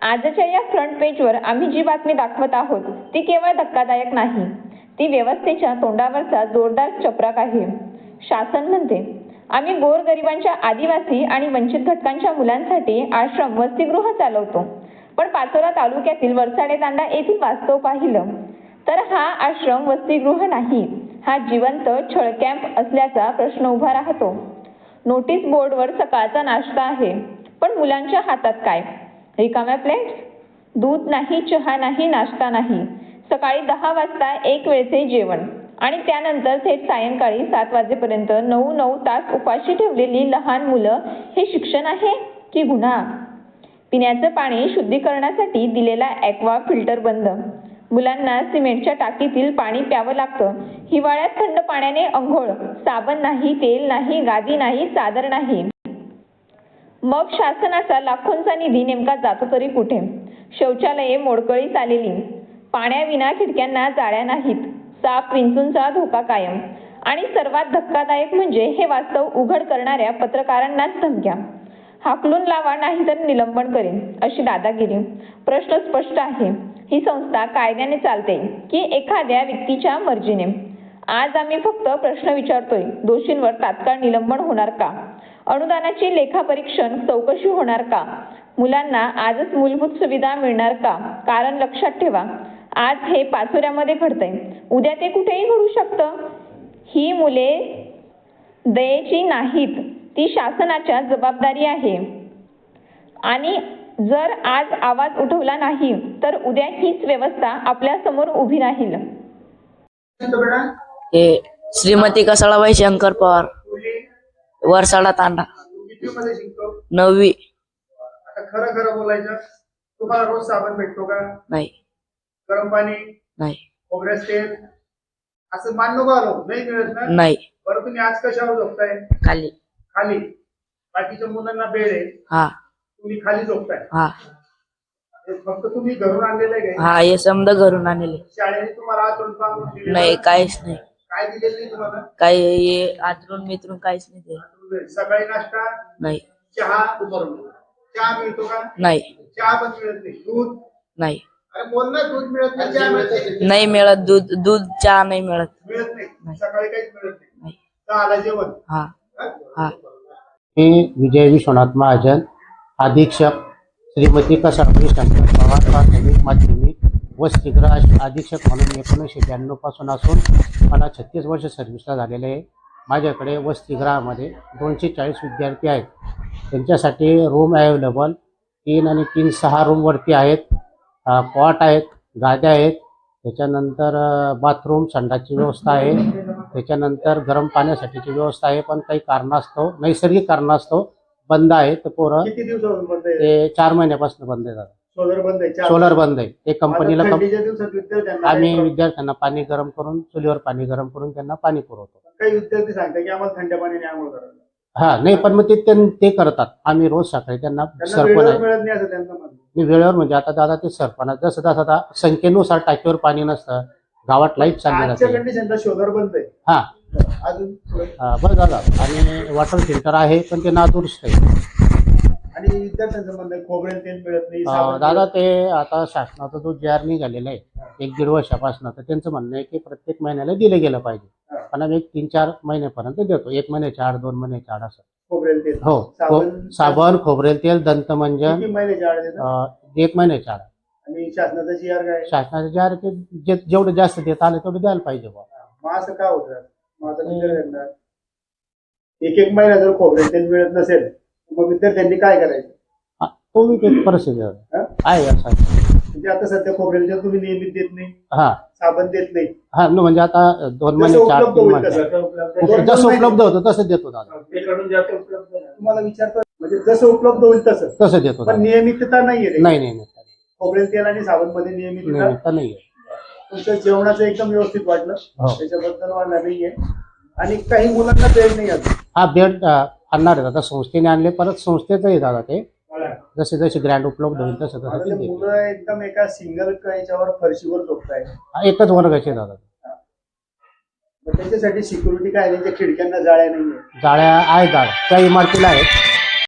आजच्या या फ्रंट पेजवर आम्ही जी बातमी दाखवत आहोत ती केवळ धक्कादायक नाही, ती व्यवस्थेच्या तोंडावरचा जोरदार चपराक आहे. शासन म्हणते आम्ही गोरगरिबांच्या, आदिवासी आणि वंचित घटकांच्या मुलांसाठी आश्रम वसतिगृह चालवतो. पण पाचोरा तालुक्यातील वरसाडे तांडा येथील वास्तव पाहिलं तर हा आश्रम वसतिगृह नाही, हा जिवंत छळ कॅम्प असल्याचा प्रश्न उभा राहतो. नोटीस बोर्डवर सकाळचा नाश्ता आहे, पण मुलांच्या हातात काय? रिकाम्या प्लेट्स. दूध नाही, चहा नाही, नाश्ता नाही. सकाळी 10 वाजता एक वेळचे जेवण आणि त्यानंतर थेट सायंकाळी 7 वाजेपर्यंत 9 तास उपाशी ठेवलेली लहान मुलं. हे शिक्षण आहे की गुन्हा? पिण्याचं पाणी शुद्धीकरणासाठी दिलेला ॲक्वा फिल्टर बंद. मुलांना सिमेंटच्या टाकीतील पाणी प्यावं लागतं. हिवाळ्यात थंड पाण्याने अंघोळ. साबण नाही, तेल नाही, गादी नाही, चादर नाही. मग शासनाचा लाखोंचा निधी नेमका जातो तरी कुठे? शौचालये मोडकळीस आलेली, पाण्याविना खिडक्यांना जाळ्या नाहीत, साप विंचूंचा धोका कायम आणि सर्वात धक्कादायक म्हणजे हे वास्तव उघड करणाऱ्या पत्रकारांनाच धमक्या. हाकलून लावा नाहीतर निलंबन करेन अशी दादागिरी. प्रश्न स्पष्ट आहे, ही संस्था कायद्याने चालते की एखाद्या व्यक्तीच्या मर्जीने? आज आम्ही फक्त प्रश्न विचारतोय. दोषींवर तात्काळ निलंबन होणार का? अनुदानाची लेखापरीक्षण चौकशी होणार का? मुलांना आजच मूलभूत सुविधा मिळणार का? कारण लक्षात ठेवा, आज हे पाचोऱ्यामध्ये घडतंय, उद्या ते कुठेही घडू शकतं. ही मुले दयेची नाहीत, ती शासनाच्या जबाबदारी आहे आणि जर आज आवाज उठवला नाही तर उद्या हीच व्यवस्था आपल्या समोर उभी राहील. हे श्रीमती कसाळाबाई शंकर पवार, वरसाडा तांडा, 9वी. आता खरं खरं बोलायचं, तुम्हाला रोज साबण भेटतो का? नाही. गरम पाणी नाही. खोबऱ्याचं तेल असं मान नको आलो, नाही मिळत ना? नाही. बरं, तुम्ही आज कशावर झोपताय? खाली. खाली. बाकीच्या मुलांना बेड आहे, हा. तुम्ही खाली झोपताय. हा. हे फक्त तुम्ही घरून आणलेलं आहे का? हा, हे समजा घरून आणले. शाळेने तुम्हाला आचरण पांघरून दिलेलं नाही, काहीच नाही. काय दिलेलं नाही तुम्हाला? काही आतरून मित्रून काहीच नाही ते. सकाळी नाश्ता नाही. चहा मिळतो का? नाही. चहा पण मिळत नाही. दूध नाही. अरे बोल ना, दूध मिळत नाही, चहा मिळत नाही. नाही मिळत दूध चहा नाही मिळत. मिळत नाही, सकाळी काहीच मिळत नाही. चहाला जेवण. हा. हा. मी विजय विश्वनाथ महाजन, अधीक्षक श्रीमती कसाळाबाई शंकर पवार, प्राथमिक माध्यमिक वसतिगृह अधीक्षक म्हणून 1992 पासून असून मला 36 वर्ष सर्व्हिसला झालेले आहे. माझ्याकडे वसतिगृहामध्ये 240 विद्यार्थी आहेत. त्यांच्यासाठी रूम अवेलेबल 3 आणि 3 6 रूमवरती आहेत. कॉट आहेत, गाद्या आहेत, त्याच्यानंतर बाथरूम संडासची व्यवस्था आहे, त्याच्यानंतर गरम पाण्यासाठीची व्यवस्था आहे. पण काही कारणास्तव, नैसर्गिक कारणास्तव बंद आहे. तर पोरं किती दिवसापासून बंद आहे? ते 4 महिन्यापासून बंद आहे. सोलर बंद आहे. सोलर बंद आहे. ते कंपनीला थंडीच्या दिवसात विद्यार्थ्यांना आम्ही विद्यार्थ्यांना पाणी गरम करून, चुलीवर पाणी गरम करून त्यांना पाणी पुरवतो. काही विद्यार्थी सांगतात की आम्हाला थंड पाण्याने आंघोळ करायला. हा, नाही, पण मग ते करतात. आम्ही रोज सकाळी त्यांना सरपण वेळेवर आहे. मिळत नाही असं त्यांचं म्हणणं. मी वेळेवर म्हणजे आता दादा ते सरपण जसं जसं आता संख्येनुसार टाकीवर पाणी नसतं, गावात लाईट चालली आजच्या जाते. कंडिशनला शोधर बंद आहे. हा. अजून बरं दादा. आणि वॉटर फिल्टर आहे, पण ते नादुरुस्त आहे. आणि विद्यार्थ्यांचं म्हणणं खोबरेल तेल मिळत नाही, साबण दादा ते आता शासनाचा जो जी आर निघालेला आहे 1-1.5 वर्षापासून, तर त्यांचं म्हणणं आहे की प्रत्येक महिन्याला दिले गेलं पाहिजे. पण आम्ही 3-4 महिन्यापर्यंत देतो. 1 महिन्याच्या आड, 2 महिन्याच्या आड असं. खोबरेल तेल. हो. साबण, खोबरेल तेल, दंतमंजन किती महिन्याच्या आड देतात? 1 महिन्याच्या आड. आणि शासनाचा जी आर काय? शासनाचे जी आर ते जेवढं जास्त देता आलं तेवढं द्यायला पाहिजे. मग असं का होतं? मग आता विद्यार्थ्यांना 1-1 महिना जर खोबरेल तेल मिळत नसेल मग विद्यार्थ्यांनी काय करायचं? तो मी परिस्थिती आहे असं. म्हणजे आता सध्या खोबरेल तेल तुम्ही नियमित देत नाही, हा, साबण देत नाही. हा, म्हणजे आता 2 महिने, 4 महिने जसं उपलब्ध होतं तसं देतो दादा. तुम्हाला विचारतो, म्हणजे जसं उपलब्ध होईल तसं देतो. पण नियमितता नाहीये. नाही. खोबरेल तेल आणि साबण मध्ये नियमितता नाहीये. तुमच्या जेवणाचं एकदम व्यवस्थित वाटलं, हो. त्याच्याबद्दल मला नाहीये. आणि काही मुलांना बेड नाही अजून. हा, बेड आणणार आहे आता, संस्थेने आणले. परत संस्थेचं आहे दादा ते, जसे जसे ग्रँड उपलब्ध होईल तसं तसं ते मुलं एकदम एका सिंगल याच्यावर फरशीवर झोपताय. एकच वर्गाचे दादा. त्याच्यासाठी सिक्युरिटी काय नाही, खिडक्यांना जाळ्या नाहीये. जाळ्या आहेत दादा, त्या इमारतीला आहेत.